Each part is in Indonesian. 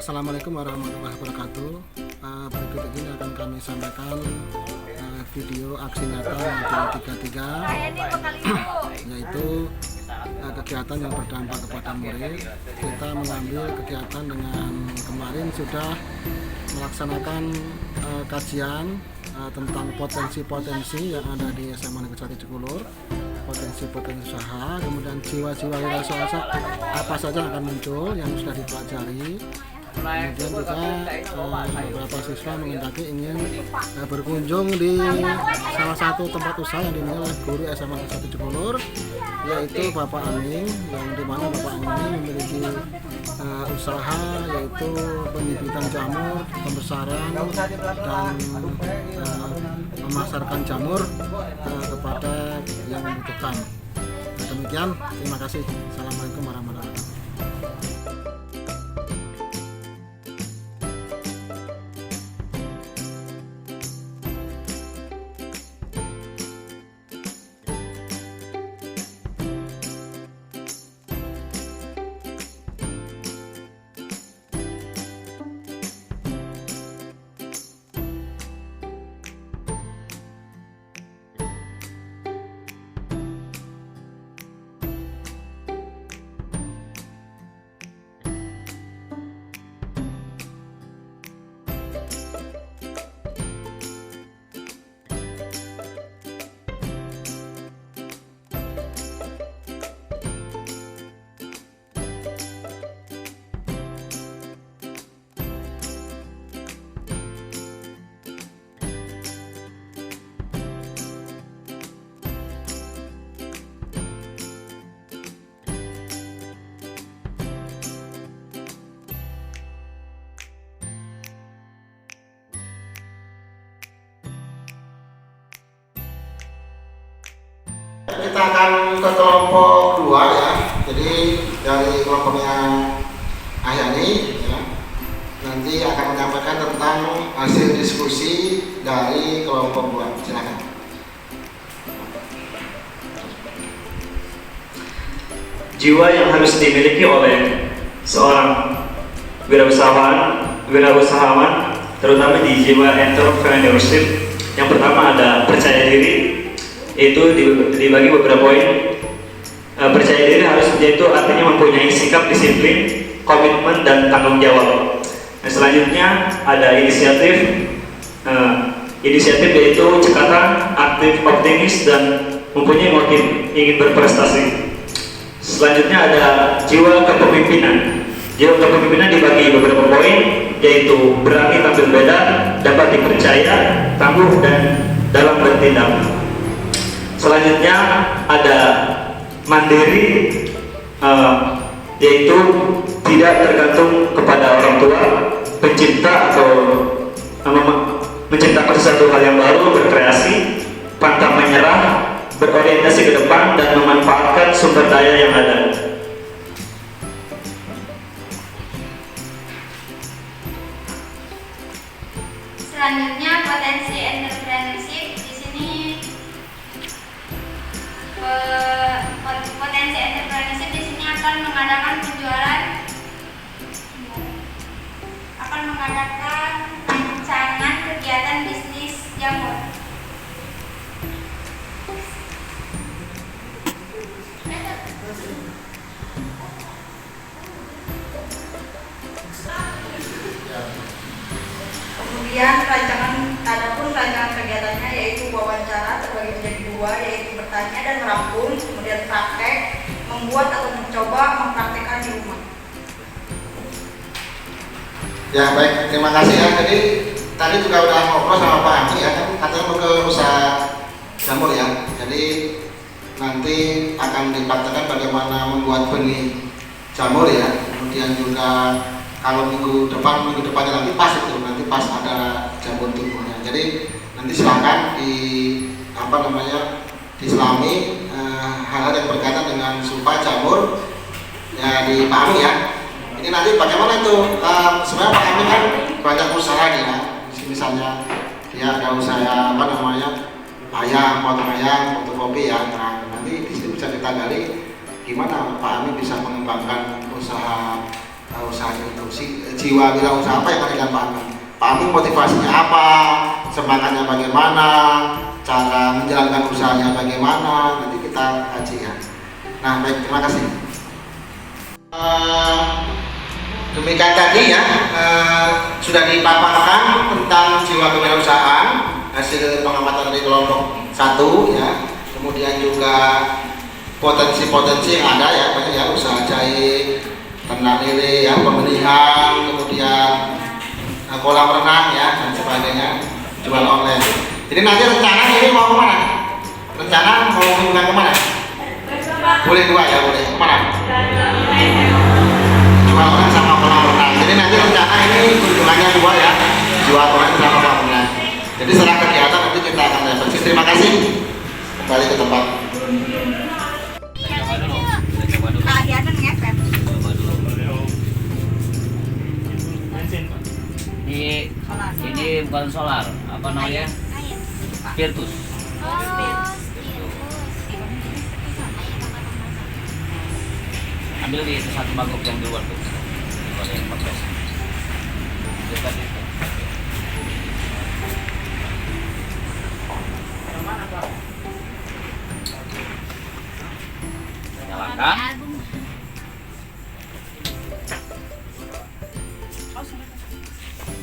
Assalamualaikum warahmatullahi wabarakatuh. Berikut ini akan kami sampaikan video aksi nyata modul 33, yaitu kegiatan yang berdampak kepada murid. Kita mengambil kegiatan dengan kemarin sudah melaksanakan kajian tentang potensi-potensi yang ada di SMA Negeri 1 Cikulur, potensi-potensi usaha, kemudian jiwa-jiwa wirausaha apa saja yang akan muncul yang sudah dipelajari. Kemudian juga beberapa siswa mengendaki ingin berkunjung di salah satu tempat usaha yang dimiliki oleh guru SMA Negeri 1 Cikulur, yaitu Bapak Aning, yang dimana Bapak Aning ini memiliki usaha yaitu penyibitan jamur, pembesaran dan memasarkan jamur kepada yang membutuhkan. Demikian, terima kasih. Assalamualaikum warahmatullahi wabarakatuh. Kita akan ke kelompok 2 ya. Jadi dari kelompoknya Ayani ya, nanti akan menyampaikan tentang hasil diskusi dari kelompok 2. Silakan. Jiwa yang harus dimiliki oleh seorang wirausahawan, terutama di jiwa entrepreneurship. Yang pertama ada percaya diri. Itu dibagi beberapa poin. Percaya diri yaitu artinya mempunyai sikap disiplin, komitmen dan tanggung jawab. Nah, selanjutnya ada inisiatif. Inisiatif yaitu cekatan, aktif, optimis dan mempunyai motif ingin berprestasi. Selanjutnya ada jiwa kepemimpinan. Jiwa kepemimpinan dibagi beberapa poin, yaitu berani tampil beda, dapat dipercaya, tangguh dan dalam bertindak. Selanjutnya ada mandiri, yaitu tidak tergantung kepada orang tua, pencipta atau menciptakan sesuatu hal yang baru, berkreasi, pantang menyerah, berorientasi ke depan dan memanfaatkan sumber daya yang ada. Selanjutnya potensi entrepreneurship. Potensi entrepreneurship di sini akan mengadakan rancangan kegiatan bisnis jamur. Kemudian rancangan kegiatannya yaitu wawancara terbagi menjadi 2, yaitu bertanya dan merangkum, kemudian praktek, membuat atau mencoba mempraktekkan di rumah. Ya baik, terima kasih ya. Jadi tadi juga udah ngobrol sama Pak Ani ya, kan katanya mau ke usaha jamur ya. Jadi nanti akan dipraktekkan bagaimana membuat benih jamur ya. Kemudian juga kalau minggu depannya nanti pas ada jamur tumbuhnya. Jadi nanti silakan diselami hal-hal yang berkaitan dengan supaya jamur ya dipahami ya. Ini nanti bagaimana itu sebenarnya Pak Amin kan banyak usaha nih ya. Misalnya dia ada usaha ayam, potong ayam, fotokopi ya. Nah, nanti di sini bisa kita gali gimana Pak Amin bisa mengembangkan usaha usahanya itu jiwa wirausaha apa yang kalian pahami? Pahami motivasinya apa, semangatnya bagaimana, cara menjalankan usahanya bagaimana, nanti kita kaji ya. Nah baik, terima kasih. Demikian tadi ya, sudah dipaparkan tentang jiwa kewirausahaan hasil pengamatan dari kelompok 1 ya. Kemudian juga potensi-potensi yang ada ya, banyak ya, usaha jahit, ternak lele ya, pembelian, kemudian kolam renang ya dan sebagainya, jual online. Jadi nanti rencana ini mau kemana? Rencana mau kunjungan kemana? Boleh 2 ya, boleh kemana? Jual online sama kolam renang. Jadi nanti rencana ini kunjungannya 2 ya, jual online sama kolam renang. Jadi setelah kegiatan nanti kita akan evaluasi. Terima kasih. Kembali ke tempat. Kegiatan ngepet. Ini bukan solar, apa namanya? Virtus. Ambil di itu satu mangkok yang di luar tuh. Ada yang 14. Dekat itu. Nyalakan.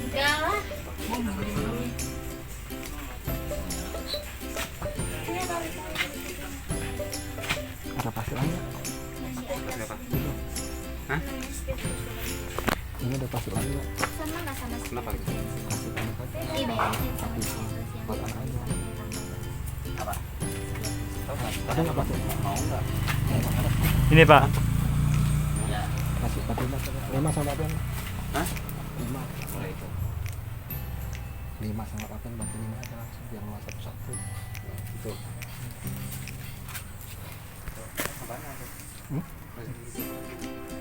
Enggak lah. Ada pasirannya? Hah? Ini ada pasirannya? Sama nggak sama sih? Kenapa? Kasih anak aja. Iya, bayarin sama Buat anak aja. Apa? Ada nggak pasir? Mau nggak? Ini Pak. Ya, Kasih 5 sama 8. Hah? 5. boleh itu. 5 sama 8 berarti 5 aja langsung biar luas satu-satu. Itu.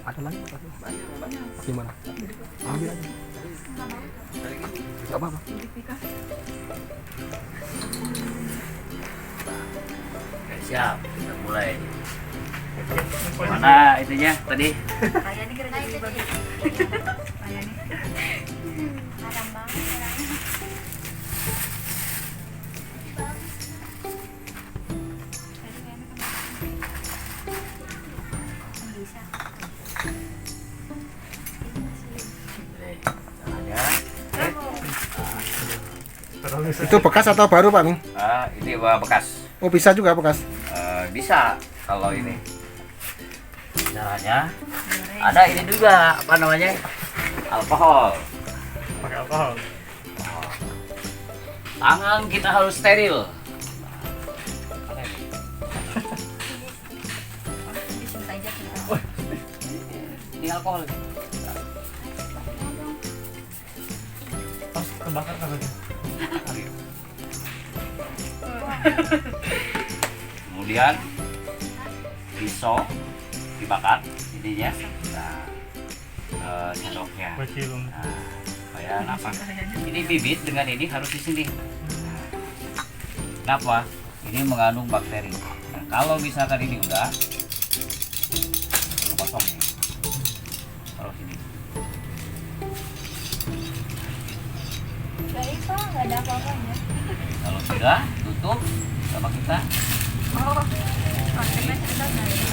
Ada lagi Pak? Banyak. Gimana? Ambil aja. Gak apa-apa. Oke, siap. Kita mulai. Mana itunya tadi? Kayak ini kira-kira dibagi. Kayak ini. Haram banget orangnya. Bisa. Caranya. Itu bekas atau baru Pak Ming? Ini bekas. Oh bisa juga bekas. Bisa kalau ini. Caranya ada ini juga apa namanya? Alkohol. Pakai alkohol. Tangan kita harus steril. Ini alkohol. Pas kebakar kan aja. Kemudian pisau dibakar ininya. Nah, sendoknya. Bacilung. Nah, supaya apa? Ini bibit dengan ini harus di sini. Kenapa? Ini mengandung bakteri. Nah, kalau misalkan ini udah kosong nih. Taruh sini. Baik kok, nggak ada apa-apanya. Kalau sudah tutup sama kita. Oh, maksudnya cerita nggak ya?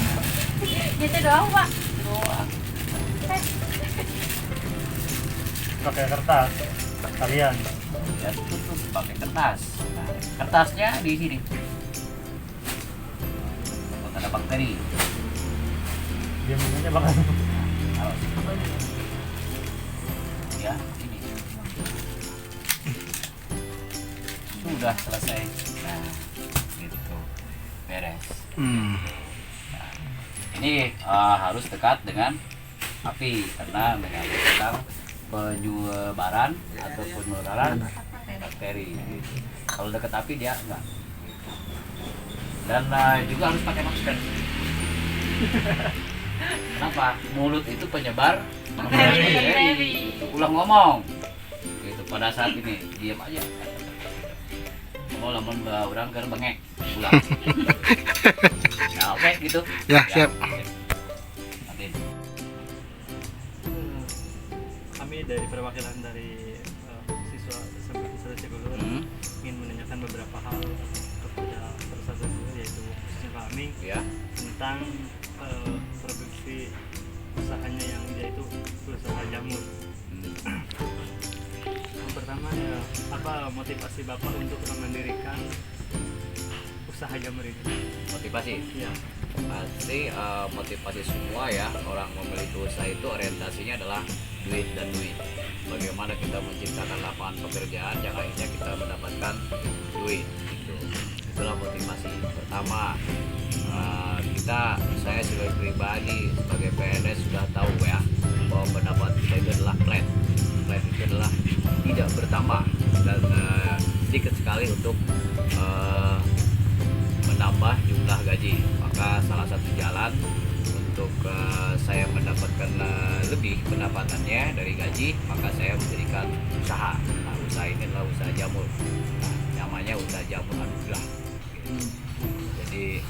Gitu doang Pak. Doang. Pakai kertas. Kalian. Ya tutup pakai kertas. Nah, kertasnya di sini. Takut ada bakteri. Dia minumnya bakal. Taruh sini. Ya, ini. Sudah selesai. Nah, gitu. Beres. Ini harus dekat dengan api karena menyebabkan penyebaran atau penularan bakteri. Gitu. Kalau dekat api dia enggak. Gitu. Dan juga harus pakai masker. Kenapa? Mulut itu penyebar bakteri. Ulang ngomong. Gitu pada saat ini diam aja. Mau lamun orang ke bengek ulang. Nah, oke gitu. Ya, siap. Nanti. dari perwakilan dari siswa SMP Indonesia Gulur ingin menanyakan beberapa hal kepada peserta dulu, yaitu khususnya kami Ya. tentang produksi usahanya yang yaitu usaha jamur. Yang pertama ya, apa motivasi Bapak untuk mendirikan usaha jamur ini? Motivasi. Ya. Pasti motivasi semua ya, orang memiliki usaha itu orientasinya adalah duit dan duit. Bagaimana kita menciptakan lapangan pekerjaan yang akhirnya kita mendapatkan duit gitu. Itulah motivasi pertama. Saya sebagai pribadi, sebagai PNS sudah tahu ya bahwa pendapat kita itu adalah flat itu adalah tidak bertambah dan sedikit sekali untuk menambah jumlah gaji. Maka salah satu jalan untuk saya mendapatkan lebih pendapatannya dari gaji, maka saya mendirikan usaha. Nah, usaha ini adalah usaha jamur. Nah, namanya usaha jamur anugerah. Gitu. Jadi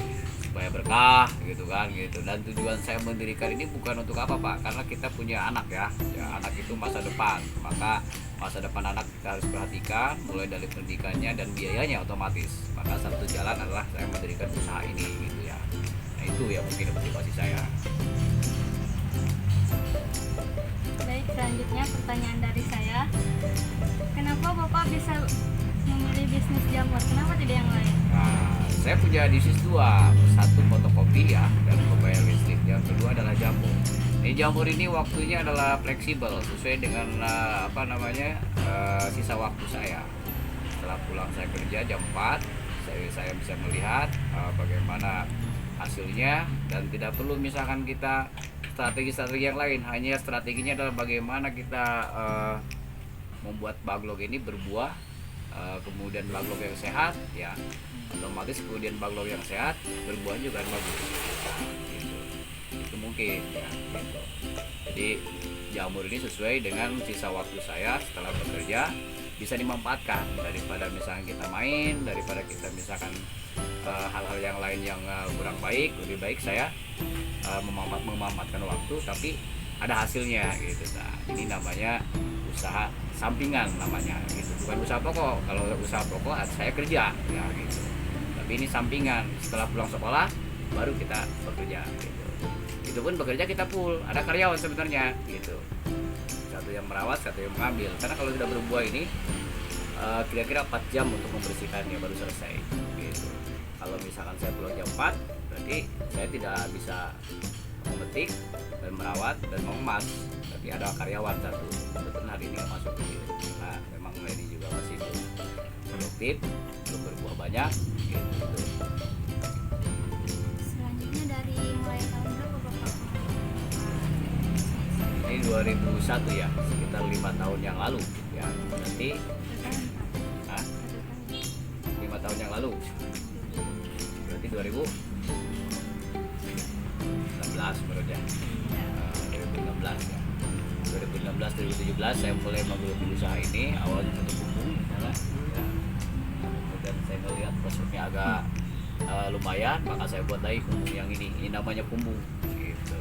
supaya berkah gitu kan gitu. Dan tujuan saya mendirikan ini bukan untuk apa Pak, karena kita punya anak ya anak itu masa depan, maka masa depan anak kita harus perhatikan mulai dari pendidikannya dan biayanya otomatis. Maka salah satu jalan adalah saya mendirikan usaha ini gitu ya. Nah itu ya mungkin motivasi saya. Baik, selanjutnya pertanyaan dari saya. Kenapa Bapak bisa memilih bisnis jamur? Kenapa tidak yang lain? Nah, saya punya bisnis dua, satu fotokopi ya dan pembayar listrik, yang kedua adalah jamur. Ini jamur ini waktunya adalah fleksibel sesuai dengan sisa waktu saya. Setelah pulang saya kerja jam 4, saya bisa melihat bagaimana hasilnya dan tidak perlu misalkan kita strategi-strategi yang lain, hanya strateginya adalah bagaimana kita membuat backlog ini berbuah, kemudian backlog yang sehat ya otomatis kemudian backlog yang sehat berbuah juga bagus. Nah, gitu. Itu mungkin ya gitu. Jadi jamur ini sesuai dengan sisa waktu saya setelah bekerja, bisa dimanfaatkan daripada misalkan kita main, daripada kita misalkan hal-hal yang lain yang kurang baik. Lebih baik saya memanfaatkan waktu tapi ada hasilnya gitu. Nah, ini namanya usaha sampingan namanya gitu, bukan usaha pokok. Kalau usaha pokok saya kerja ya gitu, tapi ini sampingan. Setelah pulang sekolah baru kita bekerja gitu. Itu pun bekerja kita full, ada karyawan sebenarnya gitu, satu yang merawat, satu yang mengambil. Karena kalau sudah berbuah ini kira-kira 4 jam untuk membersihkannya baru selesai gitu. Kalau misalkan saya pulang jam 4 berarti saya tidak bisa memetik dan merawat dan mengemas, tapi ada karyawan satu. Kebetulan hari ini masuk ke sini. Nah, memang ini juga masih belum produktif, belum berbuah banyak gitu. Selanjutnya dari mulai tahun berapa Bapak? Ini 2001 ya, sekitar 5 tahun yang lalu ya. Berarti 5 tahun yang lalu. Berarti 2016 menurut ya. 2016 ya. 2016-2017 saya mulai menggeluti usaha ini. Awalnya untuk kumbung ya. Kemudian saya melihat prosesnya agak lumayan, maka saya buat lagi kumbung yang ini. Ini namanya kumbung gitu.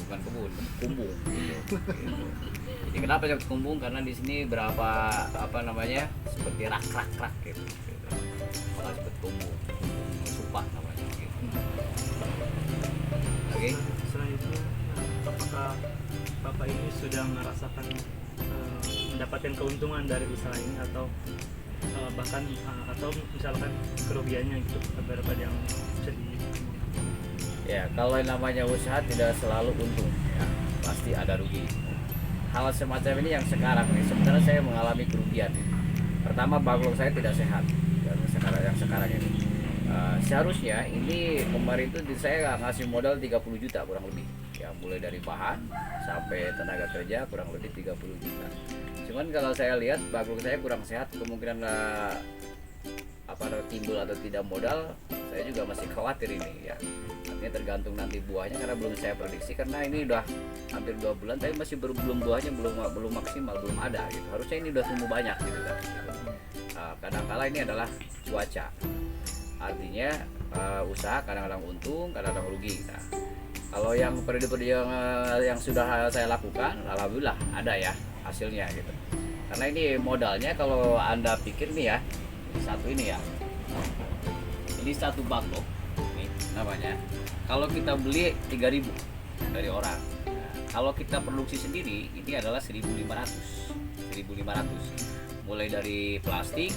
Bukan kebun, kumbung gitu. Jadi kenapa saya kumbung? Karena di sini berapa seperti rak-rak gitu. Maka seperti kumbung supah namanya gitu. Oke. Selanjutnya, apakah Bapak ini sudah merasakan mendapatkan keuntungan dari usaha ini atau bahkan atau misalkan kerugiannya gitu, beberapa yang bisa di Ya, kalau yang namanya usaha tidak selalu untung ya, pasti ada rugi. Hal semacam ini yang sekarang nih, sebenarnya saya mengalami kerugian. Pertama, backlog saya tidak sehat yang sekarang ini. Seharusnya ini kemarin itu saya ngasih modal 30 juta kurang lebih ya, mulai dari bahan sampai tenaga kerja kurang lebih 30 juta. Cuman kalau saya lihat backlog saya kurang sehat, kemungkinan timbul atau tidak modal, saya juga masih khawatir ini ya. Artinya tergantung nanti buahnya, karena belum saya prediksi, karena ini udah hampir 2 bulan tapi masih belum buahnya belum maksimal, belum ada gitu. Harusnya ini udah tumbuh banyak gitu kan. Kadang-kala ini adalah cuaca. Artinya usaha kadang-kadang untung, kadang-kadang rugi. Nah, Kalau yang periode-periode yang sudah saya lakukan, alhamdulillah ada ya hasilnya gitu. Karena ini modalnya kalau Anda pikir nih ya, satu ini ya. Ini satu backlog nih namanya. Kalau kita beli 3.000 dari orang. Nah, kalau kita produksi sendiri ini adalah 1.500. Mulai dari plastik,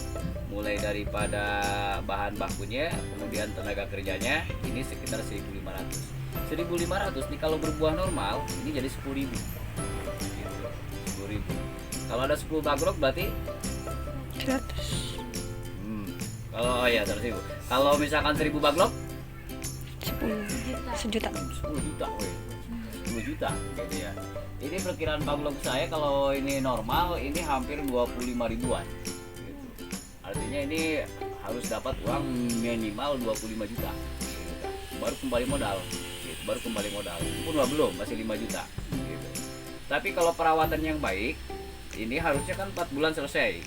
mulai daripada bahan bakunya, kemudian tenaga kerjanya ini sekitar 1.500 nih. Kalau berbuah normal ini jadi 10.000 gitu. 10.000. Kalau ada 10 backlog berarti 100 kalau ya 100.000. Kalau misalkan 1.000 backlog 10 sejuta. 10 juta weh. 10 juta gitu ya. Ini perkiraan backlog saya kalau ini normal ini hampir 25 ribuan gitu. Artinya ini harus dapat uang minimal 25 juta gitu. Baru kembali modal gitu. Baru kembali modal pun belum masih 5 juta gitu. Tapi kalau perawatan yang baik ini harusnya kan 4 bulan selesai.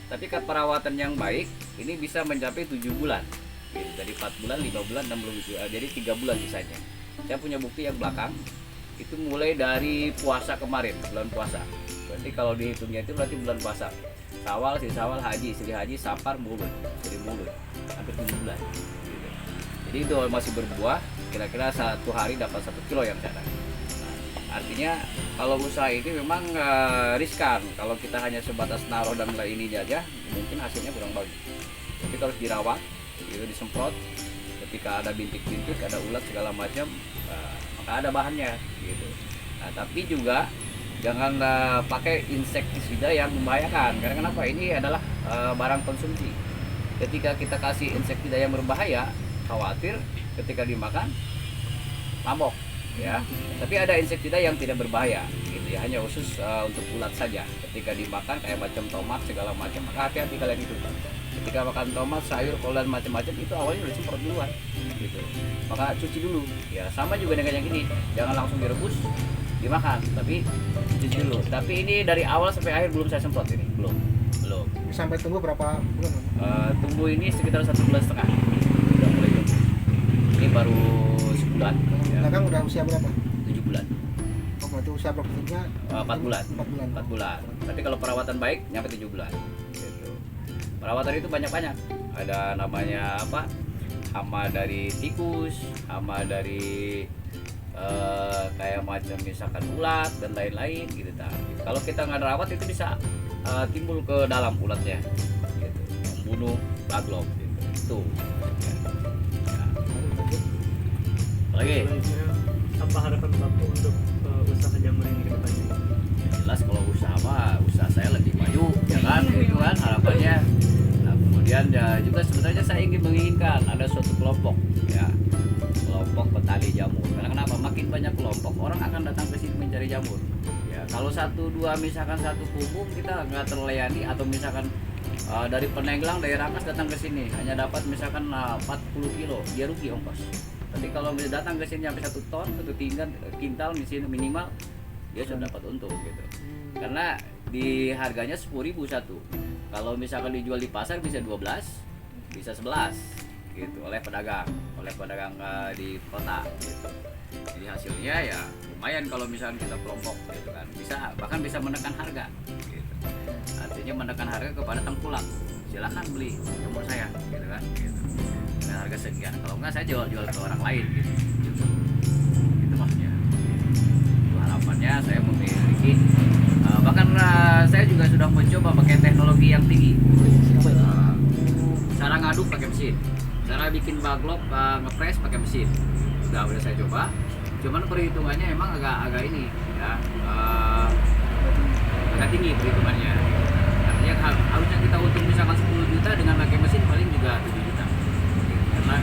Tapi perawatan yang baik ini bisa mencapai 7 bulan gitu. Dari 4 bulan, 5 bulan, 6 bulan jadi 3 bulan sisanya. Saya punya bukti yang belakang itu mulai dari puasa kemarin, bulan puasa. Berarti kalau dihitungnya itu berarti bulan puasa. Sawal, Sisawal, Haji, Sri Haji, Sapar, Mulut, Sri Mulut, hampir 7 bulan. Gitu. Jadi itu masih berbuah, kira-kira 1 hari dapat 1 kilo yang saya. Artinya kalau usaha ini memang riskan. Kalau kita hanya sebatas naruh dan ini aja, mungkin hasilnya kurang bagus. Tapi harus dirawat, gitu, disemprot. Ketika ada bintik-bintik, ada ulat segala macam, maka ada bahannya. Gitu. Nah, tapi juga jangan pakai insektisida yang membahayakan. Karena kenapa? Ini adalah barang konsumsi. Ketika kita kasih insektisida yang berbahaya, khawatir ketika dimakan mabok. Ya, tapi ada insektisida yang tidak berbahaya, gitu ya, hanya khusus untuk ulat saja. Ketika dimakan kayak macam tomat segala macam, maka hati-hati kalian itu. Ketika makan tomat, sayur, kol dan macam-macam itu awalnya udah disemprot duluan, gitu. Maka cuci dulu. Ya, sama juga dengan yang ini, jangan langsung direbus, dimakan, tapi cuci dulu. Tapi ini dari awal sampai akhir belum saya semprot ini, belum. Sampai tunggu berapa bulan? Tunggu ini sekitar 1,5 bulan. Udah mulai tunggu. Ini baru sebulan. Belakang udah usia berapa? 7 bulan. Oh, berarti usia produktifnya 4 bulan. 4 bulan. Tapi kalau perawatan baik nyampe 7 bulan. Gitu. Perawatan itu banyak-banyak. Ada namanya apa? Hama dari tikus, hama dari kayak macam misalkan ulat dan lain-lain gitu. Kalau kita nggak rawat itu bisa timbul ke dalam ulatnya. Gitu. Membunuh backlog gitu. Itu. Lagi Selanjutnya, apa harapan Bapak untuk usaha jamur ini ke depannya? jelas kalau usaha saya lebih maju ya kan, itu kan harapannya. Nah, kemudian ya juga sebenarnya saya menginginkan ada suatu kelompok ya, kelompok petani jamur. Karena kenapa? Makin banyak kelompok orang akan datang ke sini mencari jamur ya. Kalau 1-2 misalkan satu kubu kita nggak terlayani, atau misalkan dari Penenggelang, dari Rangkas datang ke sini hanya dapat misalkan 40 kilo, dia rugi ongkos. Tapi kalau misalnya datang ke sini sampai 1 ton, 1 kintal di sini minimal, dia sudah dapat untung gitu. Karena di harganya 10.000 satu. Kalau misalkan dijual di pasar bisa 12, bisa 11 gitu oleh pedagang di kota gitu. Jadi hasilnya ya lumayan kalau misalkan kita kelompok gitu kan. Bahkan bisa menekan harga gitu. Artinya menekan harga kepada tengkulak. Silakan beli jamur saya gitu kan gitu. Dengan harga sekian, kalau enggak saya jual ke orang lain gitu. Itu maksudnya. Itu harapannya saya memiliki bahkan saya juga sudah mencoba pakai teknologi yang tinggi. Cara ngaduk pakai mesin, cara bikin backlog ngepres pakai mesin. Udah saya coba. Cuman perhitungannya emang agak ini ya, agak tinggi perhitungannya. Artinya harusnya kita untung misalkan 10 juta dengan pakai mesin paling juga 7 juta. Karena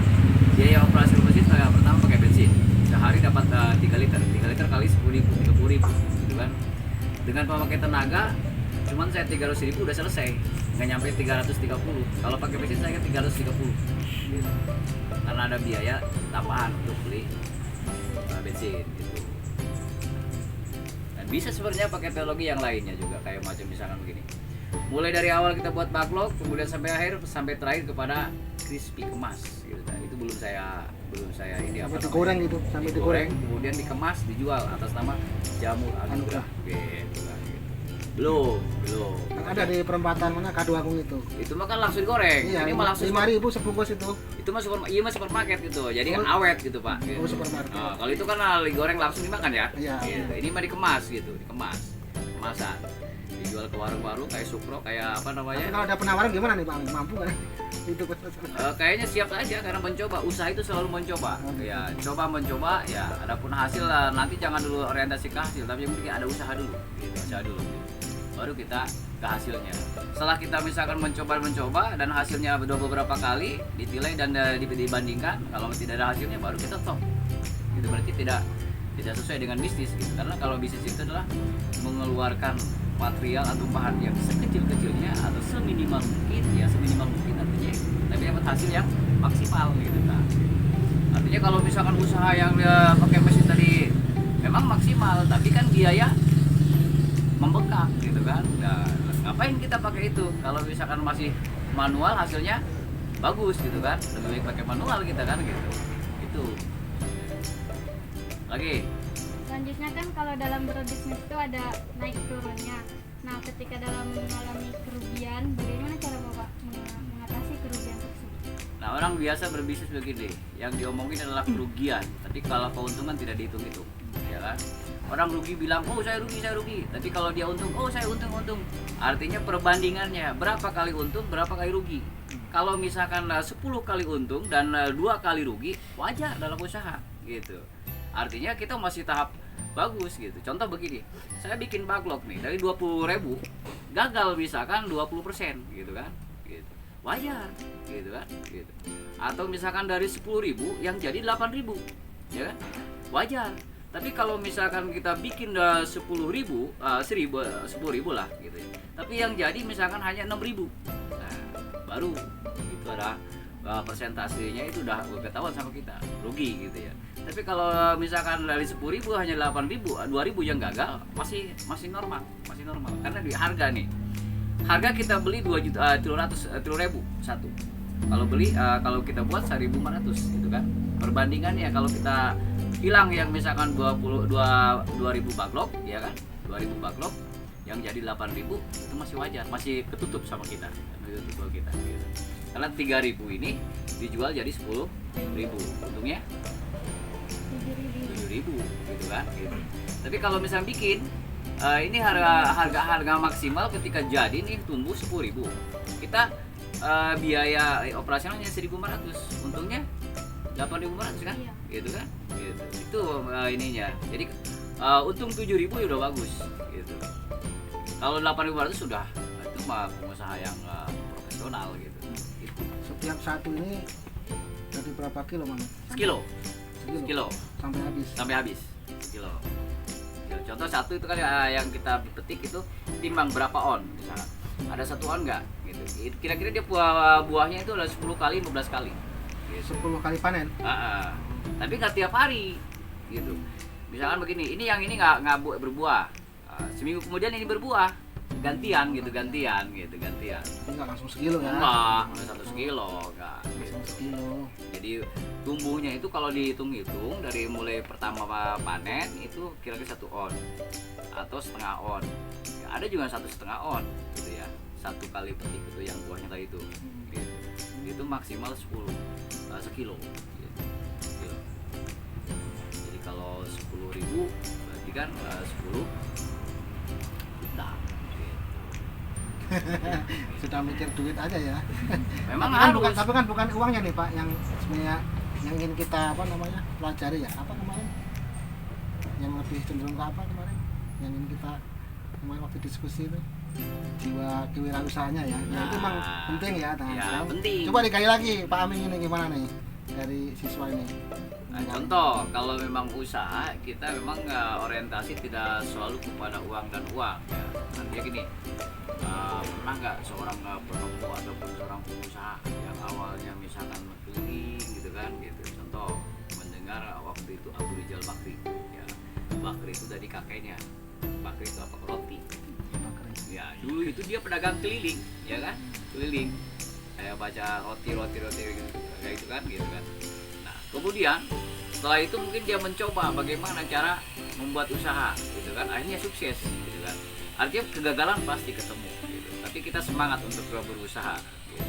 biaya operasi mesin saya pertama pakai bensin, sehari dapat 3 liter kali 10.000, 30.000 gitu kan. Dengan pemakai tenaga cuman saya 300.000 udah selesai, nggak nyampe 330. Kalau pakai mesin saya 330 gitu. Karena ada biaya tambahan untuk beli bensin gitu. Dan bisa sebenarnya pakai teknologi yang lainnya juga, kayak macam misalkan begini. Mulai dari awal kita buat backlog, kemudian sampai akhir, sampai terakhir kepada crispy kemas gitu. Nah, itu belum saya ini Sampai apa digoreng namanya? gitu, sampai digoreng, digoreng. kemudian dikemas dijual atas nama Jamur Anugrah gitu lah, gitu. Belum. Yang ada di perempatan mana Kadu Agung itu. Itu mah kan langsung digoreng. Iya, Ini mah langsung 5.000 sebungkus itu. itu mah supermarket gitu. Jadi kan Oh. awet gitu, Pak. Gitu. Oh, supermarket. Nah, kalau itu kan digoreng langsung dimakan ya. Iya. Gitu. Ini mah dikemas gitu, kemasan. Dijual ke warung-warung kayak Sukro, kayak apa Tapi namanya? kalau ada penawaran gimana nih Bang? Mampu kan? Itu Kayaknya siap aja karena mencoba, usaha itu selalu mencoba. Ya, mencoba ya, adapun hasil nanti jangan dulu orientasi ke hasil, tapi yang penting ada usaha dulu, gitu, baru kita ke hasilnya. Setelah kita misalkan mencoba dan hasilnya beberapa kali ditilai dan dibandingkan, kalau tidak ada hasilnya baru kita stop. Itu berarti tidak sesuai dengan bisnis gitu. Karena kalau bisnis itu adalah mengeluarkan material atau bahan yang sekecil-kecilnya atau seminimal mungkin artinya, tapi dapat hasil yang maksimal gitu kan. Artinya kalau misalkan usaha yang pakai mesin tadi memang maksimal, tapi kan biaya membengkak gitu kan. Nah, ngapain kita pakai itu kalau misalkan masih manual hasilnya bagus gitu kan, lebih baik pakai manual kita kan gitu. Itu lagi Selanjutnya kan kalau dalam berbisnis itu ada naik turunnya. Nah, ketika dalam mengalami kerugian, bagaimana cara Bapak mengatasi kerugian tersebut? Nah, orang biasa berbisnis begini, yang diomongin adalah kerugian, tapi kalau keuntungan tidak dihitung-hitung, ya kan? Orang rugi bilang, oh saya rugi, tapi kalau dia untung, oh saya untung. Artinya perbandingannya, berapa kali untung, berapa kali rugi. Kalau misalkan 10 kali untung dan 2 kali rugi, wajar dalam usaha, gitu. Artinya kita masih tahap bagus gitu. Contoh begini, saya bikin backlog nih dari 20.000, gagal misalkan 20% gitu kan, gitu. Wajar gitu kan, gitu. Atau misalkan dari 10.000 yang jadi 8.000, ya kan, wajar. Tapi kalau misalkan kita bikin 10.000 lah gitu ya, tapi yang jadi misalkan hanya 6.000, nah baru itu ada persentasenya itu udah ketahuan sama kita, rugi gitu ya. Tapi kalau misalkan dari 10.000 hanya 8.000, 2.000 yang gagal, masih normal karena di harga nih. Harga kita beli 2.300.000 satu. Kalau kita buat 1.500 gitu kan. Perbandingannya kalau kita hilang yang misalkan 2.000 backlog ya kan, 2.000 backlog yang jadi 8.000 itu masih wajar, masih ketutup sama kita, gitu. Karena 3.000 ini dijual jadi 10.000, untungnya 7.000 gitu kan, gitu. Tapi kalau misalnya bikin ini harga maksimal ketika jadi nih tumbuh 10.000, kita biaya operasionalnya 1.500, untungnya 8.500 kan, Iya. gitu kan, gitu. Itu ininya. Jadi untung 7.000 ya udah bagus, gitu. Kalau 8.500 sudah itu mah pengusaha yang profesional gitu. Setiap satu ini dari berapa kilo Bang? Sekilo Sampai habis. sekilo. Ya, contoh satu itu kan yang kita petik itu timbang berapa on misalnya. Ada 1 on nggak gitu. Kira-kira dia buahnya itu adalah 10 kali 15 kali gitu. 10 kali panen. Tapi nggak tiap hari gitu. Misalkan begini, ini nggak berbuah, seminggu kemudian ini berbuah, gantian. Ini nggak langsung sekilo ya? Enggak 1 kilo enggak. Langsung sekilo. Jadi tumbuhnya itu kalau dihitung-hitung dari mulai pertama panen itu kira-kira 1 on atau setengah on. Ya, ada juga 1,5 on gitu ya. 1 kali petik itu yang buahnya tadi itu. Gitu. Itu maksimal 10 sekilo. Gitu. Sekilo. Jadi kalau 10.000 berarti kan 10 juta. Sudah mikir duit aja ya. Memang Tapi kan bukan uangnya nih Pak yang sebenarnya yang ingin kita pelajari ya. Apa kemarin? Yang lebih cenderung ke apa kemarin? Yang ingin kita kemarin waktu diskusi itu jiwa kewirausahanya ya. Itu memang penting ya. Ya, penting. Coba digali lagi Pak Aming ini gimana nih dari siswa ini? Nah, contoh kalau memang usaha kita memang orientasi tidak selalu kepada uang dan uang ya. Nanti gini, pernah nggak seorang perokok ataupun seorang pengusaha yang awalnya misalkan keliling gitu kan gitu, contoh mendengar waktu itu Abu Rizal Bakri ya. Bakri itu dari kakeknya. Bakri itu apa? Roti ya. Dulu itu dia pedagang keliling ya kan, keliling baca roti gitu, kayak gitu kan. Nah kemudian setelah itu mungkin dia mencoba bagaimana cara membuat usaha gitu kan, akhirnya sukses gitu kan. Artinya kegagalan pasti ketemu gitu. Tapi kita semangat untuk berusaha gitu.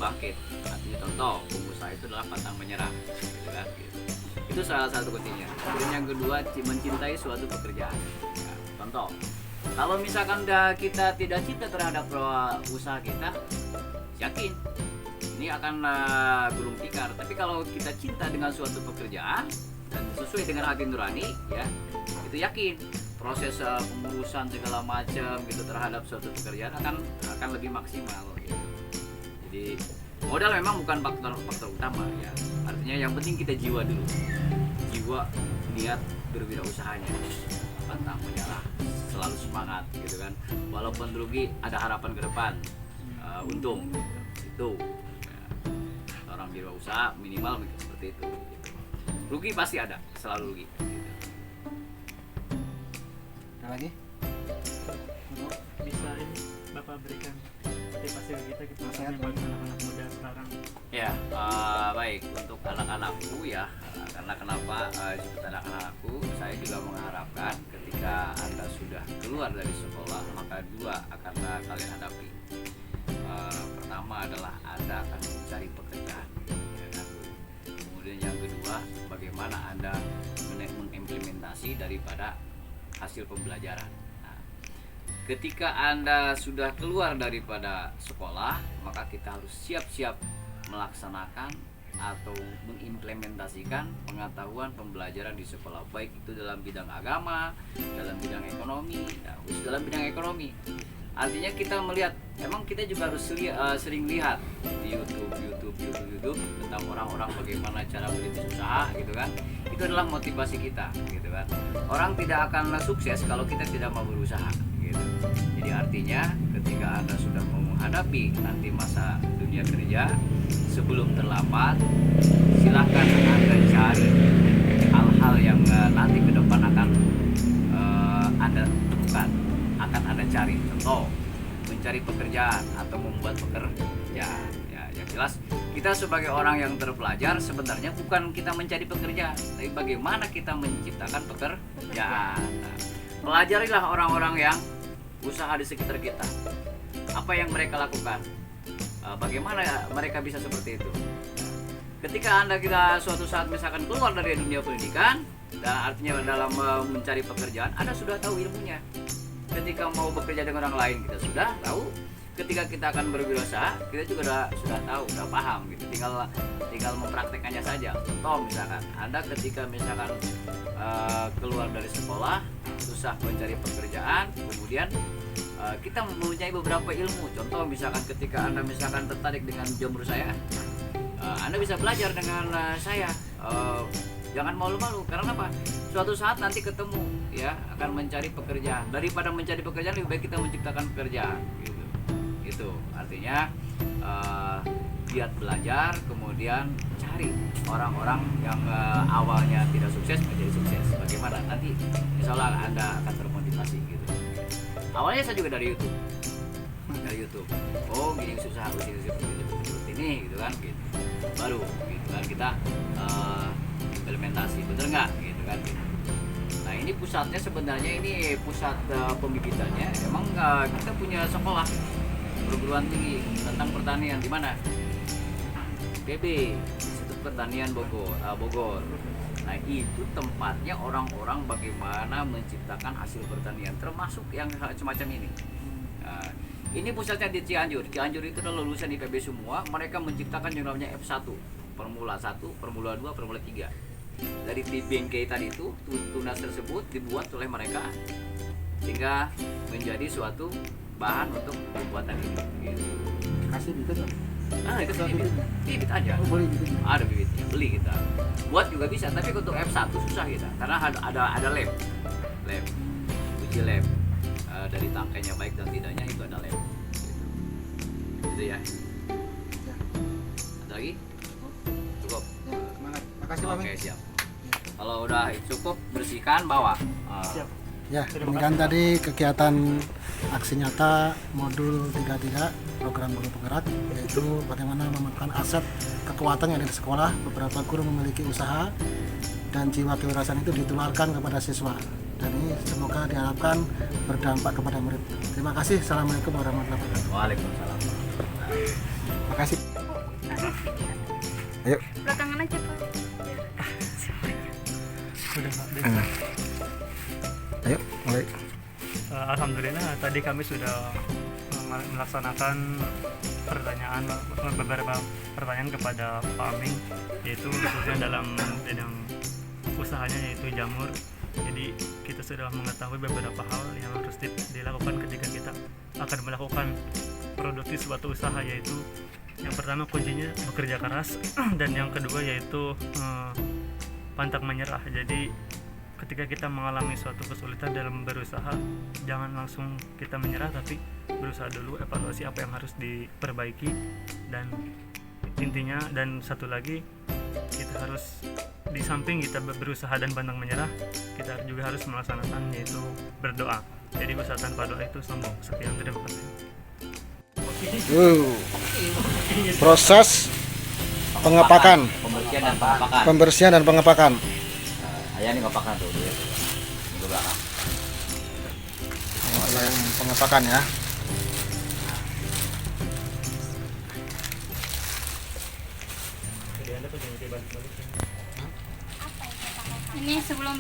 Bangkit. Artinya contoh pengusaha itu adalah pantang menyerah gitu kan gitu. Itu salah satu kuncinya. Kemudian yang kedua, mencintai suatu pekerjaan ya, contoh kalau misalkan kita tidak cinta terhadap usaha kita, yakin ini akan gulung tikar. Tapi kalau kita cinta dengan suatu pekerjaan dan sesuai dengan hati nurani ya, itu yakin proses pengurusan segala macam gitu terhadap suatu pekerjaan akan lebih maksimal gitu. Jadi modal memang bukan faktor utama ya. Artinya yang penting kita jiwa dulu, jiwa niat berwirausahanya, pantang menyerah, selalu semangat gitu kan. Walaupun rugi ada harapan ke depan, untung gitu. Ya. Orang berwirausaha minimal seperti itu. Gitu. Rugi pasti ada, selalu rugi. Gitu. Ada lagi? Bisa ini Bapak berikan motivasi ke kita yang bagi anak-anak muda sekarang. Ya, baik untuk anak-anakku ya, karena kenapa disebut anak-anakku, saya juga mengharapkan ketika Anda sudah keluar dari sekolah, maka dua akan kalian hadapi. Pertama adalah Anda akan mencari pekerjaan, ya kan? Kemudian yang kedua, bagaimana Anda mengimplementasi daripada hasil pembelajaran. Ketika Anda sudah keluar daripada sekolah, maka kita harus siap-siap melaksanakan atau mengimplementasikan pengetahuan pembelajaran di sekolah, baik itu dalam bidang agama, dalam bidang ekonomi. Nah, dalam bidang ekonomi artinya kita melihat, memang kita juga harus sering lihat di YouTube tentang orang-orang bagaimana cara merintis usaha gitu kan. Itu adalah motivasi kita gitu kan. Orang tidak akan sukses kalau kita tidak mau berusaha gitu. Jadi artinya ketika Anda sudah mau menghadapi nanti masa dunia kerja, sebelum terlambat silahkan Anda cari hal-hal yang nanti ke depan akan Anda temukan, akan Anda cari. Contoh, mencari pekerjaan atau membuat pekerjaan ya, yang jelas kita sebagai orang yang terpelajar sebenarnya bukan kita mencari pekerjaan, tapi bagaimana kita menciptakan pekerjaan. Nah, pelajarilah orang-orang yang usaha di sekitar kita, apa yang mereka lakukan, bagaimana mereka bisa seperti itu. Ketika kita suatu saat misalkan keluar dari dunia pendidikan, dan artinya dalam mencari pekerjaan, Anda sudah tahu ilmunya. Ketika mau bekerja dengan orang lain, kita sudah tahu. Ketika kita akan berwirausaha, kita juga sudah tahu, sudah paham gitu. Tinggal mempraktekannya saja. Contoh misalkan, Anda ketika misalkan keluar dari sekolah, susah mencari pekerjaan, kemudian kita mempunyai beberapa ilmu. Contoh misalkan ketika Anda misalkan tertarik dengan jamur saya, Anda bisa belajar dengan saya. Jangan malu-malu, karena apa? Suatu saat nanti ketemu ya, akan mencari pekerjaan. Daripada mencari pekerjaan, lebih baik kita menciptakan pekerjaan gitu. Itu artinya giat belajar, kemudian cari orang-orang yang awalnya tidak sukses menjadi sukses. Bagaimana nanti insya Allah Anda akan termotivasi gitu. Awalnya saya juga dari YouTube. Oh gini susah seperti ini gitu kan gitu. Baru gitu kan kita implementasi, bener nggak gitu kan gitu. Nah ini pusatnya sebenarnya, ini pusat pembibitannya emang kita punya sekolah perguruan tinggi tentang pertanian di mana? PB, Institut Pertanian Bogor. Nah itu tempatnya orang-orang bagaimana menciptakan hasil pertanian, termasuk yang semacam ini. Nah, ini pusatnya di Cianjur. Cianjur itu adalah lulusan IPB semua. Mereka menciptakan yang namanya F1, Formula 1, Formula 2, Formula 3. Dari bingkai tadi itu, tunas tersebut dibuat oleh mereka sehingga menjadi suatu bahan untuk pembuatan ini. Gitu. Kasih bibit dong. Itu bibit aja. Oh, boleh bibit. Ada bibitnya, beli kita. Buat juga bisa, tapi untuk F1 susah kita, karena ada lab, uji lab dari tangkainya baik dan tidaknya itu ada lab. Gitu ya. Ada lagi? Cukup. Ya, semangat. Makasih Pak. Oke, siap. Kalau udah cukup, bersihkan, bawa. Siap. Ya, Terima demikian kasih, Pak. tadi kegiatan aksi nyata modul 33 program guru penggerak, yaitu bagaimana memenuhi aset kekuatan yang ada di sekolah. Beberapa guru memiliki usaha dan jiwa kewirausahaan itu ditularkan kepada siswa, dan ini semoga diharapkan berdampak kepada murid. Terima kasih. Assalamualaikum warahmatullahi wabarakatuh. Waalaikumsalam. Terima kasih. Ayo. Belakangan aja Pak. Sudah Pak. Ayo, mulai. Alhamdulillah tadi kami sudah melaksanakan beberapa pertanyaan kepada Pak Aming, yaitu khususnya dalam bidang usahanya yaitu jamur. Jadi kita sudah mengetahui beberapa hal yang harus dilakukan ketika kita akan melakukan produksi suatu usaha, yaitu yang pertama kuncinya bekerja keras dan yang kedua yaitu pantang menyerah. Jadi ketika kita mengalami suatu kesulitan dalam berusaha, jangan langsung kita menyerah, tapi berusaha dulu, evaluasi apa yang harus diperbaiki, dan intinya dan satu lagi, kita harus di samping kita berusaha dan pantang menyerah, kita juga harus melaksanakan yaitu berdoa. Jadi usaha tanpa doa itu sombong. Sekian, terima kasih. Proses pengepakan, Pembersihan dan pengepakan. pembersihan dan pengepakan. Ayah nih ngepakan tuh dia. Minggu belakang. Ini yang pengepakan ya. Jadi Anda tuh jangan balik-balik. Ini sebelum